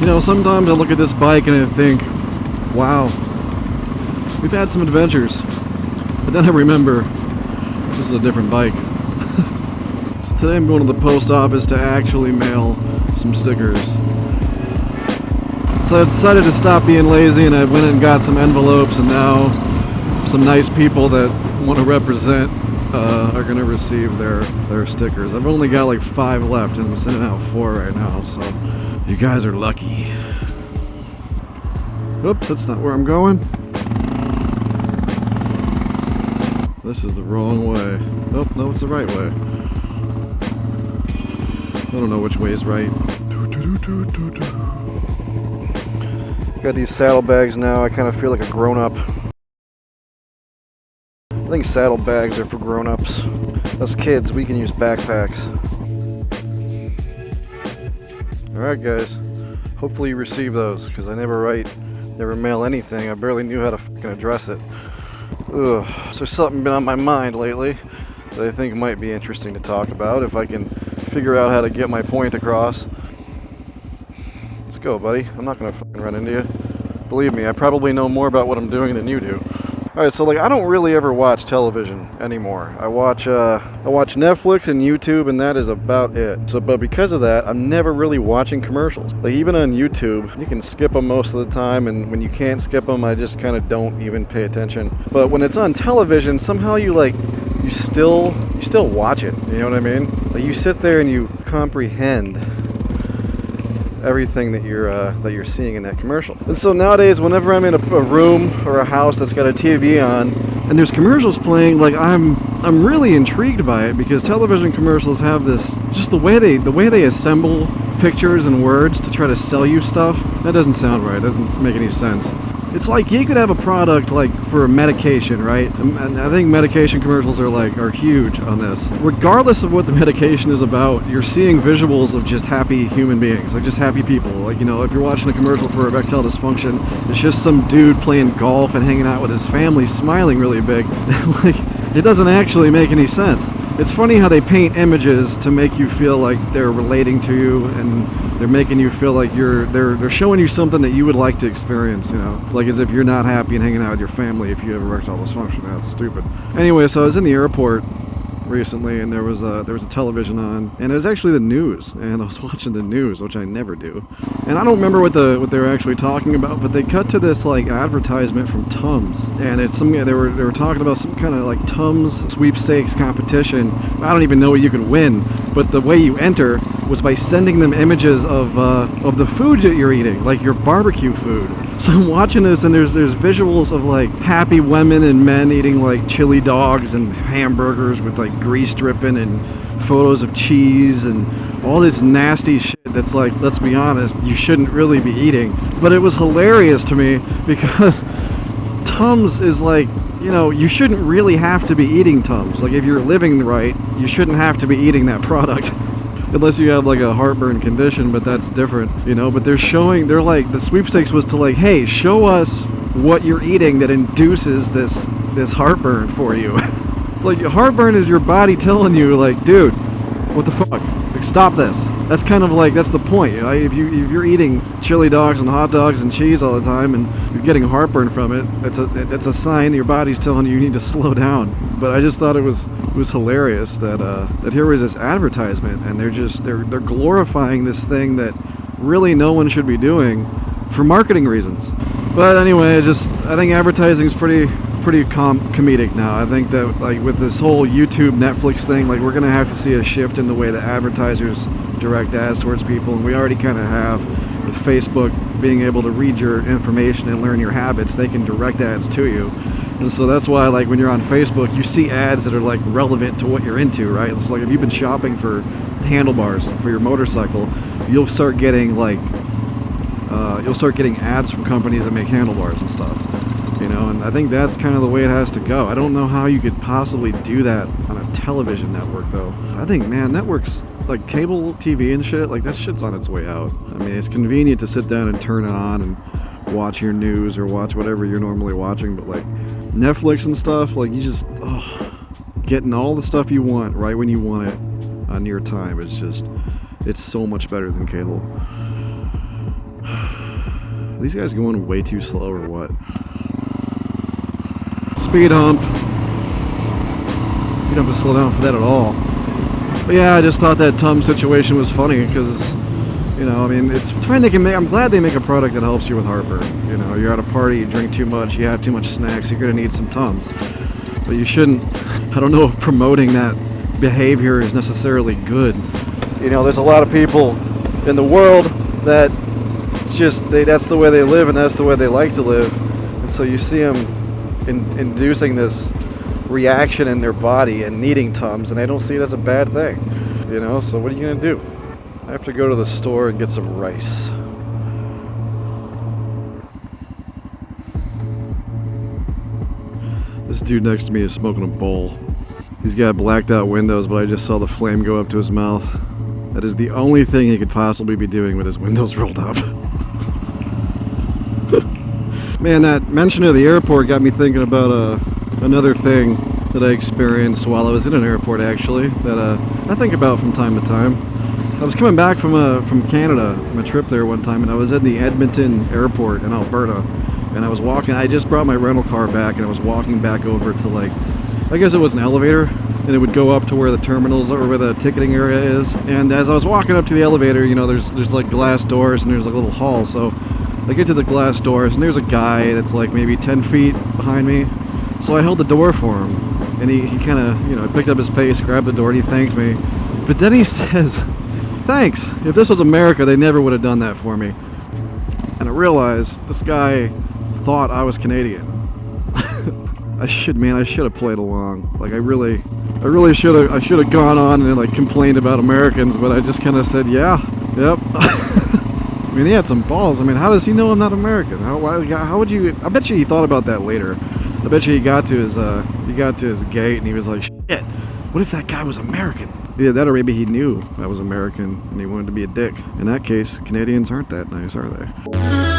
You know, sometimes I look at this bike and I think, wow, we've had some adventures. But then I remember, this is a different bike. So today I'm going to the post office to actually mail some stickers. So I decided to stop being lazy, and I went and got some envelopes, and now some nice people that want to represent are going to receive their stickers. I've only got like 5 left, and I'm sending out 4 right now, so you guys are lucky. Oops, that's not where I'm going. This is the wrong way. Oh, no, it's the right way. I don't know which way is right. Got these saddlebags now. I kind of feel like a grown-up. I think saddlebags are for grown-ups. Us kids, we can use backpacks. Alright guys, hopefully you receive those, because I never mail anything. I barely knew how to fucking address it. Ugh. So there's something been on my mind lately that I think might be interesting to talk about if I can figure out how to get my point across. Let's go, buddy. I'm not gonna fucking run into you. Believe me, I probably know more about what I'm doing than you do. Alright, so like I don't really ever watch television anymore. I watch Netflix and YouTube, and that is about it. So but because of that, I'm never really watching commercials. Like even on YouTube, you can skip them most of the time, and when you can't skip them, I just kind of don't even pay attention. But when it's on television, somehow you still watch it. You know what I mean? Like you sit there and you comprehend everything that you're seeing in that commercial. And so nowadays, whenever I'm in a room or a house that's got a TV on and there's commercials playing, like I'm really intrigued by it, because television commercials have this, just the way they assemble pictures and words to try to sell you stuff. That doesn't sound right. That doesn't make any sense. It's like you could have a product like for medication, right? And I think medication commercials are huge on this. Regardless of what the medication is about, you're seeing visuals of just happy human beings, like just happy people. Like, you know, if you're watching a commercial for erectile dysfunction, it's just some dude playing golf and hanging out with his family, smiling really big. Like, it doesn't actually make any sense. It's funny how they paint images to make you feel like they're relating to you, and they're making you feel like they're showing you something that you would like to experience, you know, like as if you're not happy and hanging out with your family if you have erectile dysfunction. That's stupid. Anyway, so I was in the airport recently, and there was a television on, and it was actually the news, and I was watching the news, which I never do. And I don't remember what they were actually talking about, but they cut to this like advertisement from Tums, and it's something they were talking about, some kind of like Tums sweepstakes competition. I don't even know what you could win, but the way you enter was by sending them images of the food that you're eating, like your barbecue food. So I'm watching this, and there's visuals of like happy women and men eating like chili dogs and hamburgers with like grease dripping, and photos of cheese and all this nasty shit that's like, let's be honest, you shouldn't really be eating. But it was hilarious to me because Tums is like, you know, you shouldn't really have to be eating Tums. Like if you're living right, you shouldn't have to be eating that product. Unless you have like a heartburn condition, but that's different, you know. But they're like, the sweepstakes was to like, hey, show us what you're eating that induces this heartburn for you. Like heartburn is your body telling you like, dude, what the fuck? Like, stop this. That's kind of like, that's the point. You know? If you're eating chili dogs and hot dogs and cheese all the time and you're getting heartburn from it, it's a sign your body's telling you need to slow down. But I just thought it was hilarious that here was this advertisement, and they're glorifying this thing that really no one should be doing for marketing reasons. But anyway, I think advertising is pretty comedic now. I think that like with this whole YouTube, Netflix thing, like we're gonna have to see a shift in the way that advertisers direct ads towards people, and we already kind of have with Facebook being able to read your information and learn your habits. They can direct ads to you. And so that's why, like, when you're on Facebook, you see ads that are like relevant to what you're into, right? It's like if you've been shopping for handlebars for your motorcycle, you'll start getting ads from companies that make handlebars and stuff, you know. And I think that's kind of the way it has to go. I don't know how you could possibly do that on a television network, though. I think, man, networks like cable TV and shit, like that shit's on its way out. I mean, it's convenient to sit down and turn it on and watch your news or watch whatever you're normally watching, but like Netflix and stuff, like you just getting all the stuff you want right when you want it on your time. It's so much better than cable. these guys going way too slow or what? Speed hump. You don't have to slow down for that at all. But yeah, I just thought that Tums situation was funny because, you know, I mean, it's fine. I'm glad they make a product that helps you with heartburn. You know, you're at a party, you drink too much, you have too much snacks, you're gonna need some Tums. But you shouldn't. I don't know if promoting that behavior is necessarily good. You know, there's a lot of people in the world that that's the way they live and that's the way they like to live. And so you see them inducing this reaction in their body and needing Tums, and they don't see it as a bad thing. You know, so what are you gonna do? I have to go to the store and get some rice. This dude next to me is smoking a bowl. He's got blacked out windows, but I just saw the flame go up to his mouth. That is the only thing he could possibly be doing with his windows rolled up. Man, that mention of the airport got me thinking about another thing that I experienced while I was in an airport, actually, that I think about from time to time. I was coming back from Canada, from a trip there one time, and I was in the Edmonton airport in Alberta, and I was walking. I just brought my rental car back, and I was walking back over to, like, I guess it was an elevator, and it would go up to where the terminals or where the ticketing area is. And as I was walking up to the elevator, you know, there's like glass doors and there's like a little hall. So I get to the glass doors, and there's a guy that's like maybe 10 feet behind me. So I held the door for him, and he kind of, you know, picked up his pace, grabbed the door, and he thanked me. But then he says, "Thanks. If this was America, they never would have done that for me." And I realized this guy thought I was Canadian. I should have played along. Like I really should have. I should have gone on and like complained about Americans, but I just kind of said, "Yeah, yep." I mean, he had some balls. I mean, how does he know I'm not American? How would you? I bet you he thought about that later. I bet you he got to his gate and he was like, "Shit, what if that guy was American?" Either that or maybe he knew I was American and he wanted to be a dick. In that case, Canadians aren't that nice, are they?